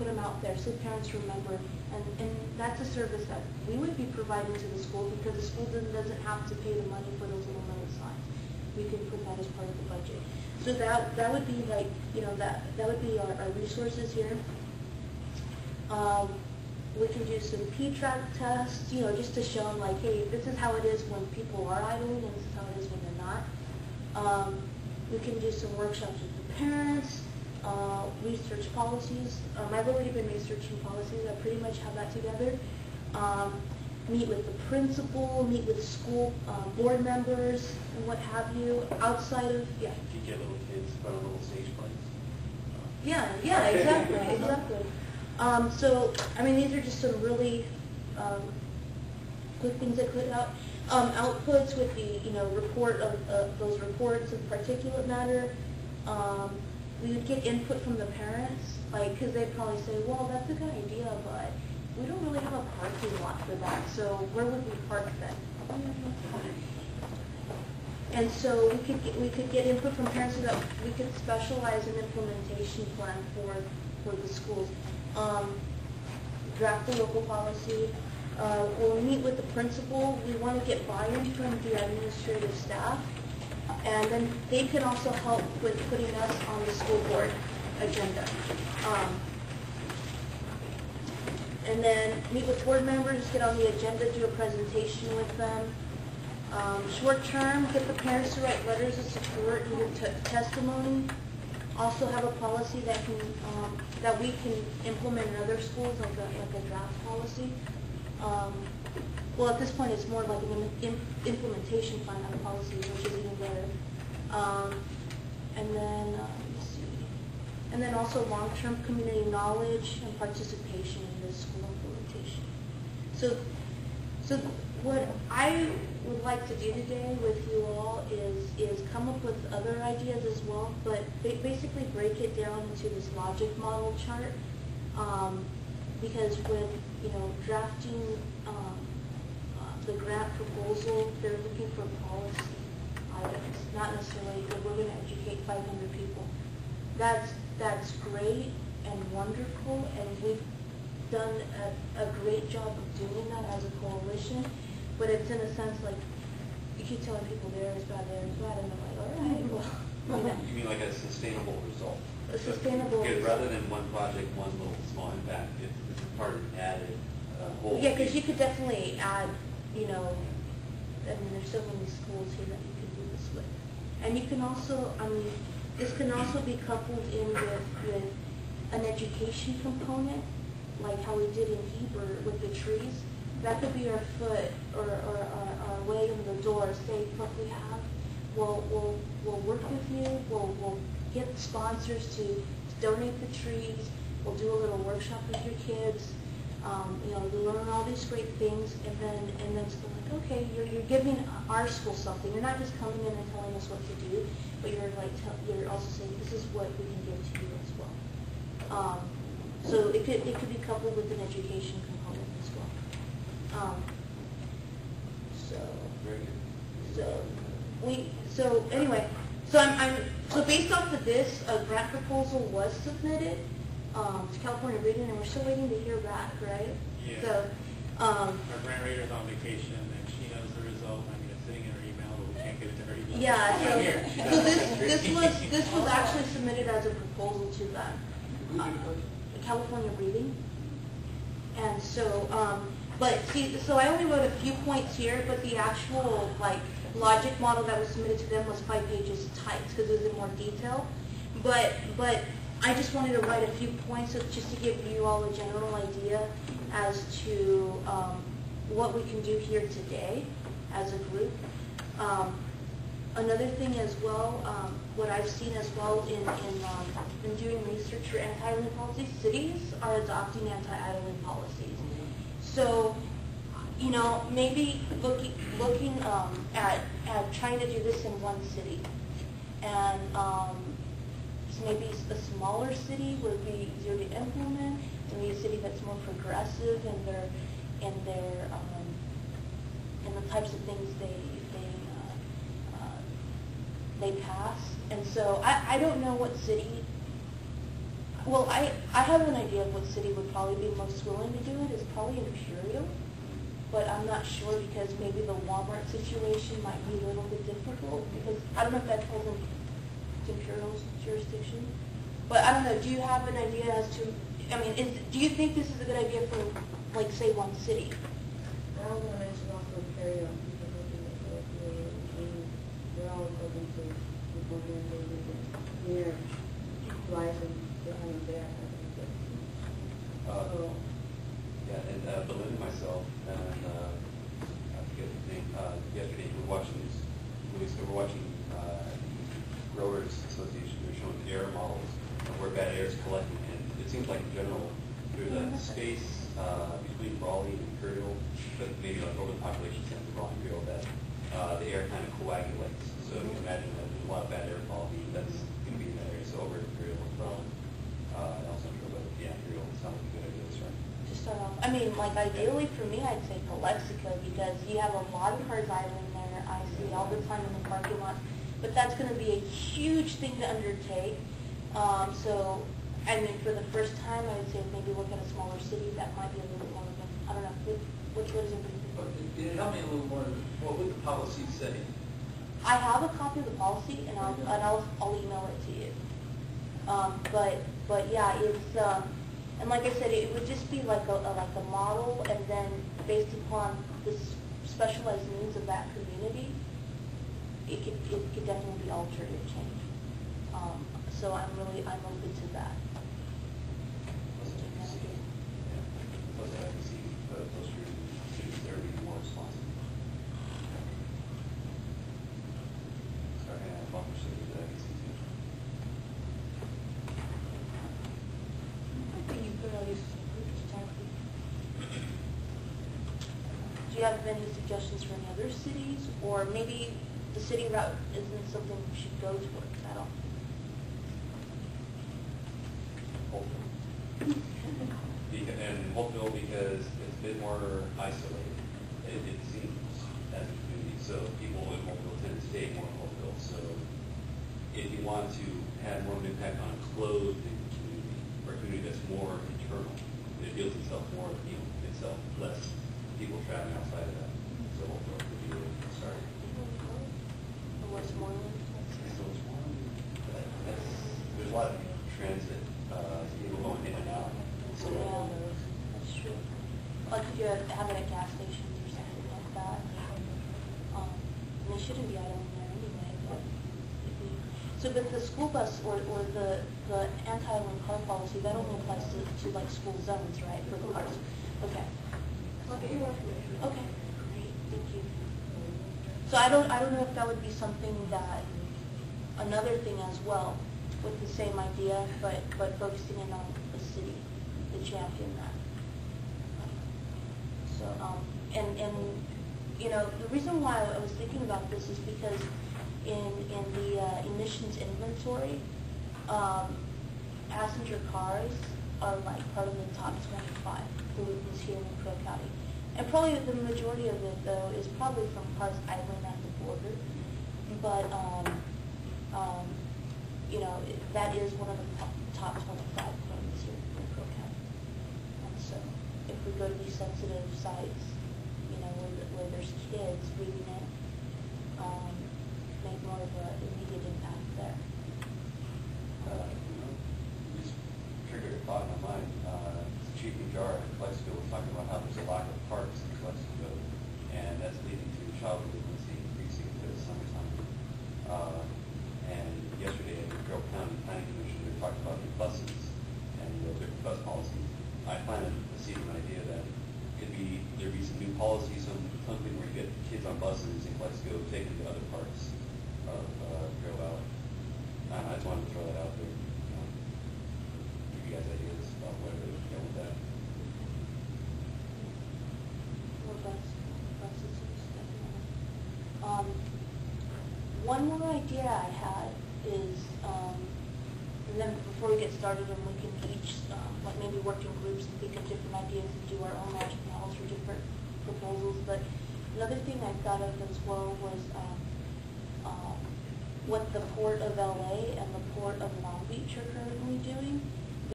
put them out there so parents remember. And that's a service that we would be providing to the school because the school doesn't have to pay the money for those little metal signs. We can put that as part of the budget. So that would be like, that would be our resources here. We can do some P-track tests, just to show them like, hey, this is how it is when people are idling and this is how it is when they're not. We can do some workshops with the parents, research policies. I've already been researching policies. I pretty much have that together. Meet with the principal, meet with school board members, and what have you, outside of, If you get little kids, put a little stage plays. Yeah, exactly. So, I mean, these are just some really good things that put out. Outputs would be, report of those reports of particulate matter. We would get input from the parents, because they'd probably say, well, that's a good idea, but we don't really have a parking lot for that, so where would we park then? And so we could get input from parents so that we could specialize an implementation plan for the schools. Draft the local policy. We'll meet with the principal. We want to get buy-in from the administrative staff. And then they can also help with putting us on the school board agenda. And then meet with board members, get on the agenda, do a presentation with them. Short term, get the parents to write letters of support and give testimony. Also have a policy that can that we can implement in other schools, like a draft policy. Well, at this point, it's more like an implementation plan on policies, which is even better. And then let's see. And then also long-term community knowledge and participation in this school implementation. So what I would like to do today with you all is come up with other ideas as well, but basically break it down into this logic model chart. Because with drafting the grant proposal, they're looking for policy items, not necessarily that we're going to educate 500 people. That's great and wonderful, and we've done a great job of doing that as a coalition. But it's in a sense like you keep telling people there is bad, and they're like, all right, well. You mean like a sustainable result? A sustainable result. result. Rather than one project, one little small impact, it's part of an added whole. Yeah, because you could definitely add, I mean, there's so many schools here that you can do this with. And you can also, this can also be coupled in with an education component, like how we did in Heber with the trees. That could be our foot or our way in the door. Say, what we have, we'll work with you. We'll get sponsors to donate the trees. We'll do a little workshop with your kids. Learn all these great things, and then it's like, okay, you're giving our school something. You're not just coming in and telling us what to do, but you're also saying this is what we can give to you as well. So it could be coupled with an education component as well. Very good. So based off of this, a grant proposal was submitted to California Reading, and we're still waiting to hear back, right? Yeah. So, our grant writer's on vacation, and she knows the result. I mean, it's sitting in her email, but we can't get it to her email. Yeah. So this was actually submitted as a proposal to them, California Reading, and so so I only wrote a few points here, but the actual logic model that was submitted to them was 5 pages typed because it was in more detail, but I just wanted to write a few points just to give you all a general idea as to what we can do here today as a group. Another thing as well, what I've seen as well in doing research for anti-idling policies, cities are adopting anti-idling policies. So, maybe looking at trying to do this in one city, and maybe a smaller city would be easier to implement. Maybe a city that's more progressive in the types of things they pass. And so I don't know what city. Well, I have an idea of what city would probably be most willing to do it, is probably Imperial, but I'm not sure because maybe the Walmart situation might be a little bit difficult, because I don't know if that falls into Imperial's jurisdiction. But I don't know, do you have an idea as to, I mean, do you think this is a good idea for, like, say, one city? I was going to mention also Imperial, because they're always open to people who are near license behind there. So, Yeah, and Belinda and myself, and I forget his name, yesterday we were watching Growers Association, they were showing air models of where bad air is collecting, and it seems like in general, there's a space between Raleigh and Imperial, but maybe like over the population center of Raleigh and Imperial, that the air kind of coagulates. So you can imagine that there's a lot of bad air quality that's going to be in that area. So over at Imperial as well. Also Imperial, but yeah, Imperial sounds like a good idea to start. To start off, I mean, like ideally for me, I'd say Calexico, because you have a lot of cars idling there. I see it all the time in the parking lot. But that's going to be a huge thing to undertake. So, I mean, for the first time, I would say maybe look at a smaller city that might be a little bit more of a, I don't know, which one is it? Help me a little more, what would the policy say? I have a copy of the policy, and I'll email it to you. But yeah, it's and like I said, it would just be like a model, and then based upon the specialized needs of that community, it could definitely be altered and changed. So I'm open to that. Plus the FEC, those students there being more responsible. Start having a bumper city with the FEC too. I think you could always do you have any suggestions for any other cities, or maybe the city route isn't something we should go towards at all? And Holtville, because it's a bit more isolated, it seems, as a community. So people in Holtville tend to stay more in Holtville. So if you want to have more of an impact on a closed community, or a community that's more internal, it feels itself more, itself less people traveling outside of that. So Holtville could be where to start. Westmoreland? There's a lot of transit, people going in and out. So Yeah, that's true. Like if you have it at gas stations or something like that. And they shouldn't be idling there anyway. But the school bus or the anti-idling car policy, that only applies to like school zones, right, for the cars? Okay. Okay, great, thank you. So I don't know if that would be something that, another thing as well, with the same idea, but focusing in on the city, the champion that. So, and the reason why I was thinking about this is because in the emissions inventory, passenger cars are like part of the top 25 pollutants here in Crow County. And probably the majority of it, though, is probably from cars idling at the border. But, that is one of the top 25 pollutants here in Crow County. And so if we go to these sensitive sites, where there's kids reading it, make more of an immediate impact there. Just triggered a thought in my mind. Chief Jar in Clexico was talking about how there's a lack of parks in Clexico, and that's leading to child delinquency increasing for the summertime. And yesterday at the Carroll County Planning Commission, they talked about the buses and the different bus policies. I planted to see an idea that there'd be some new policies, something where you get kids on buses in Clexico taken to other parts of Carroll Valley. I just wanted to throw that out there. Give you guys ideas about where to go with that. One more idea I had is, and then before we get started, and we can each like maybe work in groups and think of different ideas and do our own rationales for different proposals. But another thing I thought of as well was what the Port of LA and the Port of Long Beach are currently doing.